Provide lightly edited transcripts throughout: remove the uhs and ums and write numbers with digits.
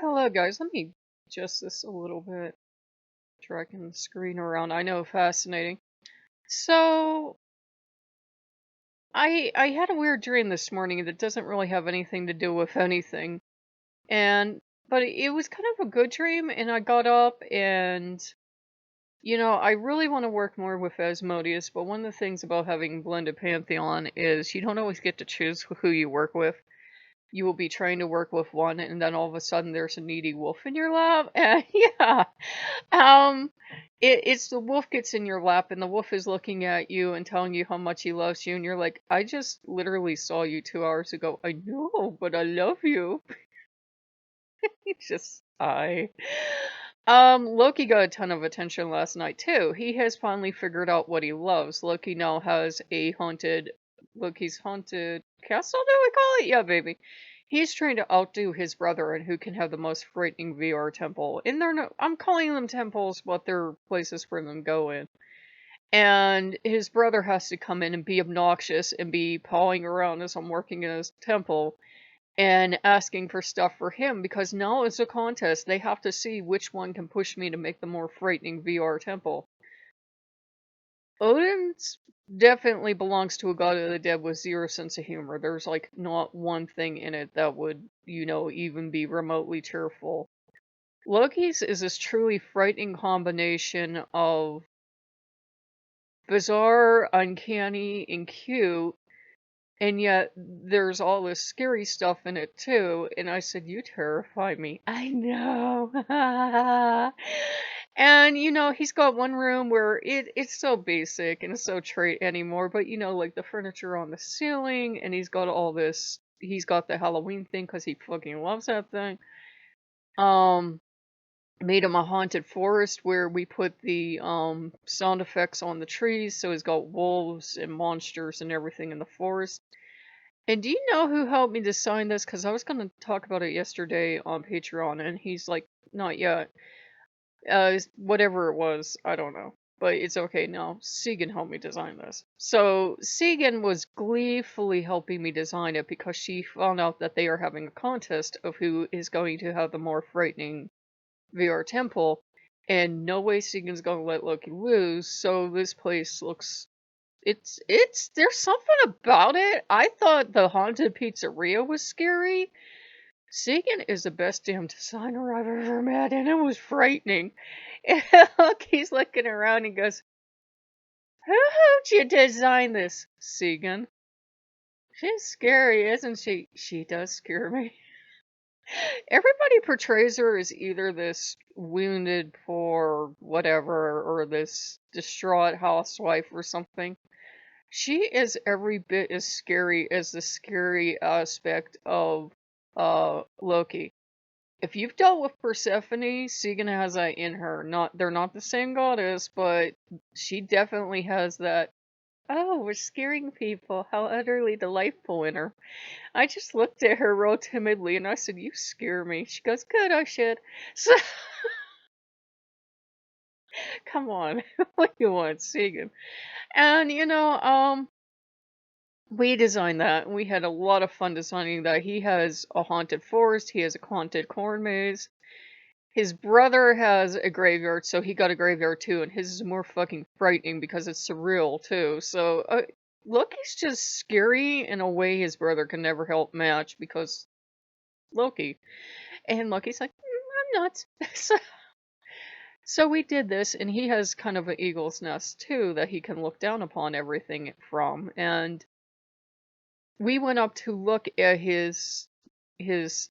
Hello guys, let me adjust this a little bit, dragging the screen around. I know, fascinating. So I had a weird dream this morning that doesn't really have anything to do with anything. And but it was kind of a good dream, and I got up and I really want to work more with Asmodeus, but one of the things about having blended pantheon is you don't always get to choose who you work with. You will be trying to work with one, and then all of a sudden there's a needy wolf in your lap. And yeah, um, it's the wolf gets in your lap, and the wolf is looking at you and telling you how much he loves you, and you're like, I just literally saw you 2 hours ago. I know, but I love you. It's just I. Loki got a ton of attention last night too. He has finally figured out what he loves. Loki now has a Loki's haunted castle, do we call it? Yeah, baby. He's trying to outdo his brother and who can have the most frightening VR temple. And they're no, I'm calling them temples, but they're places for them to go in. And his brother has to come in and be obnoxious and be pawing around as I'm working in his temple and asking for stuff for him because now it's a contest. They have to see which one can push me to make the more frightening VR temple. Odin's definitely belongs to a god of the dead with zero sense of humor. There's like not one thing in it that would, even be remotely cheerful. Loki's is this truly frightening combination of bizarre, uncanny, and cute, and yet there's all this scary stuff in it too. And I said, "You terrify me." I know. And he's got one room where it's so basic and it's so trite anymore, but like the furniture on the ceiling, and he's got the Halloween thing because he fucking loves that thing. Um Made him a haunted forest where we put the sound effects on the trees, so he's got wolves and monsters and everything in the forest. And do you know who helped me design this? Because I was going to talk about it yesterday on Patreon, and he's like, not yet. Whatever it was, I don't know. But it's okay now. Segan helped me design this. So Segan was gleefully helping me design it because she found out that they are having a contest of who is going to have the more frightening VR temple. And no way Segan's going to let Loki lose. So this place looks there's something about it. I thought the haunted pizzeria was scary. Sagan is the best damn designer I've ever met, and it was frightening. And look, he's looking around and goes, "Who helped you design this, Segan? She's scary, isn't she?" She does scare me. Everybody portrays her as either this wounded, poor, whatever, or this distraught housewife or something. She is every bit as scary as the scary aspect of Loki. If you've dealt with Persephone, Segan has that in her. They're not the same goddess, but she definitely has that. Oh, we're scaring people. How utterly delightful in her. I just looked at her real timidly and I said, "You scare me." She goes, "Good, I should." So, come on. What do you want, Segan? And we designed that, and we had a lot of fun designing that. He has a haunted forest, he has a haunted corn maze. His brother has a graveyard, so he got a graveyard too, and his is more fucking frightening because it's surreal too. So, Loki's just scary in a way his brother can never help match because Loki. And Loki's like, I'm nuts. So we did this, and he has kind of an eagle's nest too that he can look down upon everything from. And we went up to look at his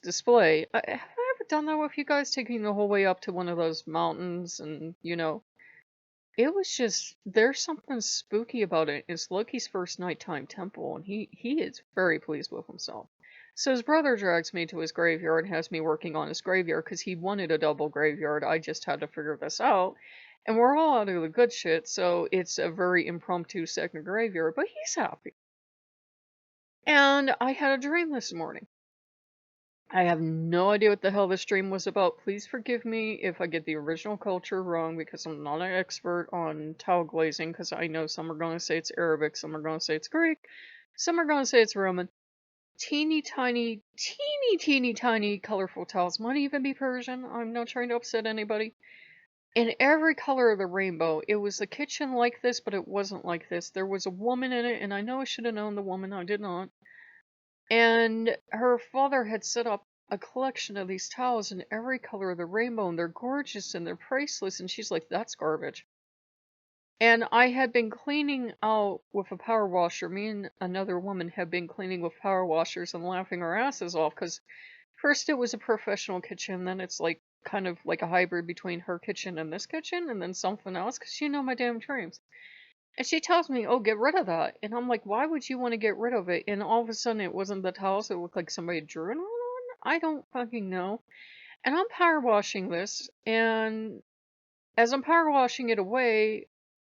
display. Have I ever done that with you guys, taking the whole way up to one of those mountains? And it was just, there's something spooky about it. It's Loki's first nighttime temple, and he is very pleased with himself. So his brother drags me to his graveyard and has me working on his graveyard because he wanted a double graveyard. I just had to figure this out. And we're all out of the good shit, so it's a very impromptu second graveyard, but he's happy. And I had a dream this morning. I have no idea what the hell this dream was about. Please forgive me if I get the original culture wrong because I'm not an expert on tile glazing, because I know some are going to say it's Arabic, some are going to say it's Greek, some are going to say it's Roman. teeny tiny colorful tiles. Might even be Persian. I'm not trying to upset anybody. In every color of the rainbow. It was a kitchen like this, but it wasn't like this. There was a woman in it, and I know I should have known the woman. I did not. And her father had set up a collection of these towels in every color of the rainbow, and they're gorgeous and they're priceless. And she's like, that's garbage. And I had been cleaning out with a power washer. Me and another woman had been cleaning with power washers and laughing our asses off because first it was a professional kitchen, then it's like kind of like a hybrid between her kitchen and this kitchen, and then something else because you know my damn dreams. And she tells me, "Oh, get rid of that." And I'm like, "Why would you want to get rid of it?" And all of a sudden, it wasn't the towels. It looked like somebody drew it on. I don't fucking know. And I'm power washing this, and as I'm power washing it away,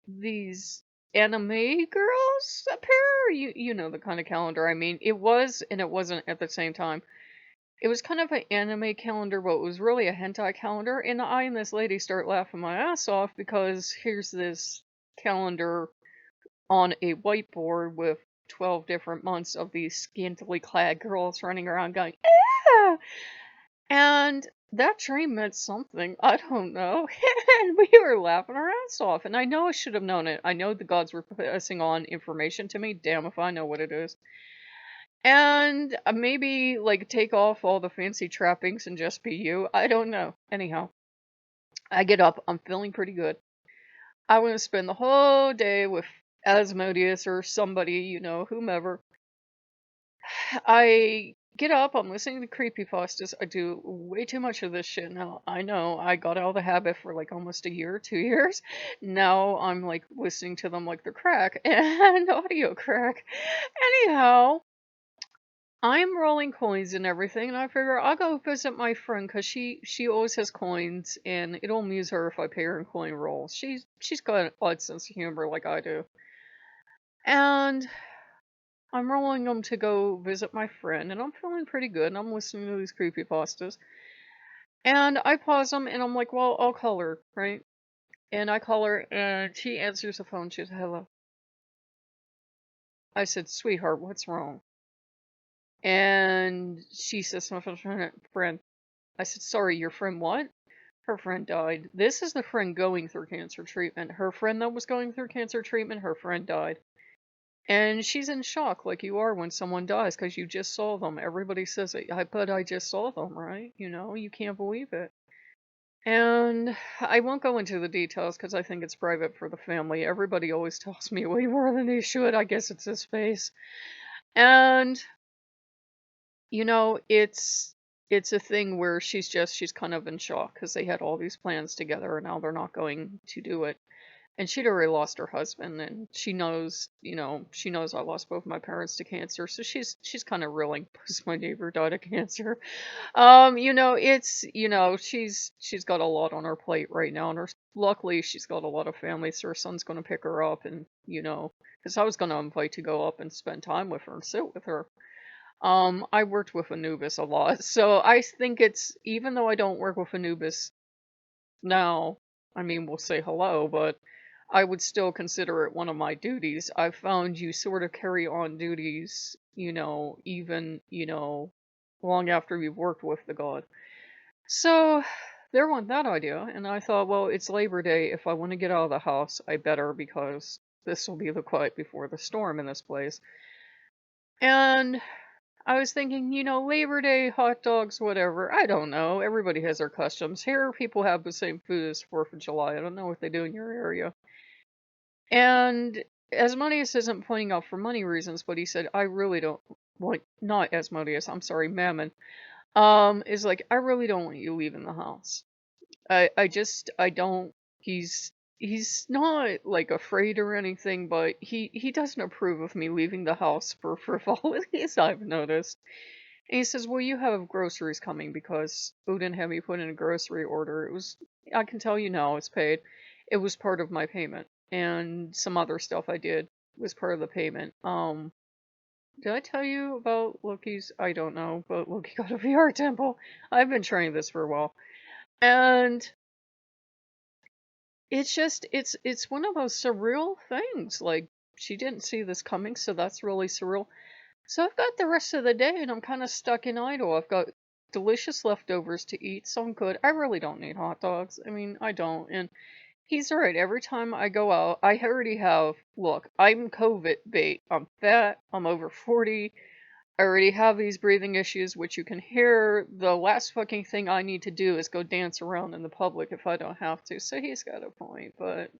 these anime girls appear. You know the kind of calendar I mean. It was and it wasn't at the same time. It was kind of an anime calendar, but it was really a hentai calendar. And I and this lady start laughing my ass off because here's this calendar on a whiteboard with 12 different months of these scantily clad girls running around going, "Ah!" And that dream meant something. I don't know. And we were laughing our ass off. And I know I should have known it. I know the gods were passing on information to me. Damn if I know what it is. And maybe like take off all the fancy trappings and just be you. I don't know. Anyhow, I get up. I'm feeling pretty good. I want to spend the whole day with Asmodeus or somebody, you know, whomever. I get up, I'm listening to creepypastas. I do way too much of this shit now. I know, I got out of the habit for like almost a year, 2 years. Now I'm like listening to them like they're crack and audio crack. Anyhow, I'm rolling coins and everything, and I figure I'll go visit my friend because she always has coins, and it'll amuse her if I pay her in coin rolls. She's got an odd sense of humor like I do, and I'm rolling them to go visit my friend, and I'm feeling pretty good, and I'm listening to these creepypastas. And I pause them, and I'm like, well, I'll call her, right? And I call her, and she answers the phone. She says, hello. I said, sweetheart, what's wrong? And she says, my friend. I said, sorry, your friend what? Her friend died. This is the friend going through cancer treatment. Her friend that was going through cancer treatment, her friend died. And she's in shock, like you are when someone dies, because you just saw them. Everybody says it. But I just saw them, right? You know, you can't believe it. And I won't go into the details because I think it's private for the family. Everybody always tells me way more than they should. I guess it's his face. And, you know, it's a thing where she's kind of in shock because they had all these plans together and now they're not going to do it. And she'd already lost her husband, and she knows, you know, she knows I lost both my parents to cancer, so she's kind of reeling because my neighbor died of cancer. You know, it's you know, she's got a lot on her plate right now, and luckily she's got a lot of family, so her son's gonna pick her up, and you know, because I was gonna invite to go up and spend time with her and sit with her. I worked with Anubis a lot, so I think it's even though I don't work with Anubis now, I mean, we'll say hello, but I would still consider it one of my duties. I've found you sort of carry on duties, you know, even, you know, long after you've worked with the god. So there went that idea, and I thought, well, it's Labor Day. If I want to get out of the house, I better because this will be the quiet before the storm in this place. And I was thinking, you know, Labor Day, hot dogs, whatever. I don't know. Everybody has their customs. Here, people have the same food as 4th of July. I don't know what they do in your area. And Asmodeus isn't pointing out for money reasons, but he said, I really don't want, not Asmodeus, I'm sorry, Mammon, is like, I really don't want you leaving the house. I don't, he's not, like, afraid or anything, but he doesn't approve of me leaving the house for frivolities, I've noticed. And he says, well, you have groceries coming because Odin had me put in a grocery order. It was, I can tell you now, it's paid. It was part of my payment. And some other stuff I did was part of the payment. Did I tell you about Loki's? I don't know, but Loki got a VR temple. I've been trying this for a while. And it's just, it's one of those surreal things. Like, she didn't see this coming, so that's really surreal. So I've got the rest of the day and I'm kind of stuck in idle. I've got delicious leftovers to eat, so I'm good. I really don't need hot dogs. I mean, I don't. And he's right. Every time I go out, I already have, look, I'm COVID bait. I'm fat. I'm over 40. I already have these breathing issues, which you can hear. The last fucking thing I need to do is go dance around in the public if I don't have to. So he's got a point, but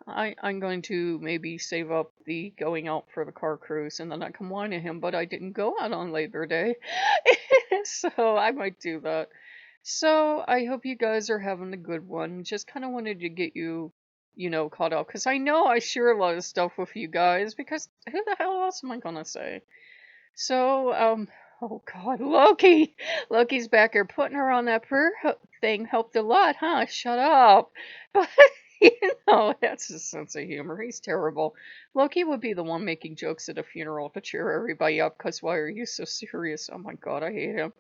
I'm going to maybe save up the going out for the car cruise and then I can whine at him, but I didn't go out on Labor Day. So I might do that. So I hope you guys are having a good one. Just kind of wanted to get you, caught up. Because I know I share a lot of stuff with you guys, because who the hell else am I going to say? So, oh God, Loki! Loki's back here putting her on that prayer thing helped a lot, huh? Shut up. But, that's his sense of humor. He's terrible. Loki would be the one making jokes at a funeral to cheer everybody up, because why are you so serious? Oh my God, I hate him.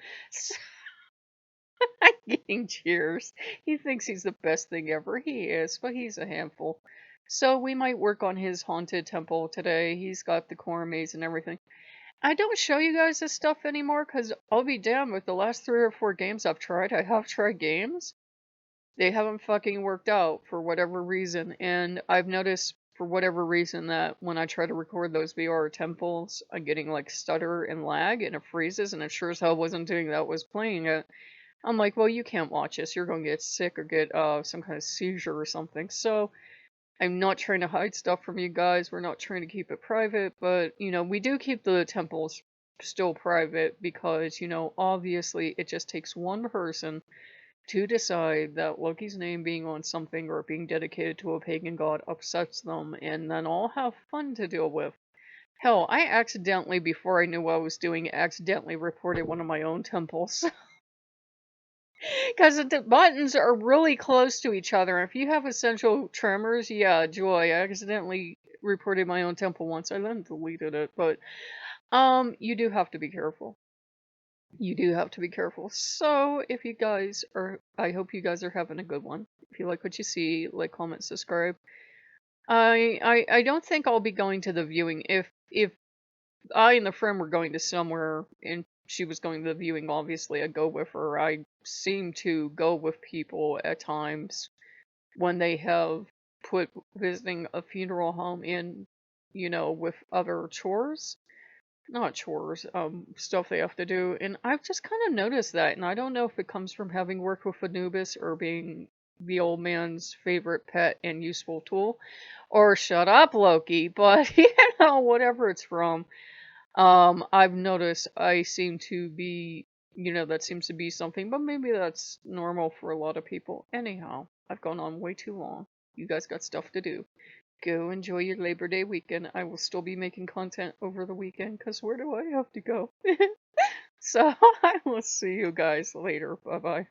Getting cheers. He thinks he's the best thing ever. He is, but he's a handful. So we might work on his haunted temple today. He's got the corn maze and everything. I don't show you guys this stuff anymore because I'll be damned with the last 3 or 4 games I've tried. I have tried games. They haven't fucking worked out for whatever reason. And I've noticed for whatever reason that when I try to record those VR temples, I'm getting like stutter and lag and it freezes, and it sure as hell wasn't doing that, was playing it. I'm like, well, you can't watch this. You're going to get sick or get some kind of seizure or something. So I'm not trying to hide stuff from you guys. We're not trying to keep it private, but, we do keep the temples still private because, obviously it just takes one person to decide that Loki's name being on something or being dedicated to a pagan god upsets them, and then I'll have fun to deal with. Hell, I accidentally, before I knew what I was doing, accidentally reported one of my own temples. Because the buttons are really close to each other. If you have essential tremors, yeah, joy. I accidentally reported my own temple once. I then deleted it, but you do have to be careful. You do have to be careful. So if you guys are, I hope you guys are having a good one. If you like what you see, like, comment, subscribe. I don't think I'll be going to the viewing. If I and the friend were going to somewhere and she was going to the viewing, obviously I'd go with her. I seem to go with people at times when they have put visiting a funeral home in, with other chores. Not chores, stuff they have to do. And I've just kind of noticed that. And I don't know if it comes from having worked with Anubis or being the old man's favorite pet and useful tool. Or shut up, Loki. But, whatever it's from. I've noticed I seem to be, that seems to be something, but maybe that's normal for a lot of people. Anyhow, I've gone on way too long. You guys got stuff to do. Go enjoy your Labor Day weekend. I will still be making content over the weekend, because where do I have to go? So, I will see you guys later. Bye-bye.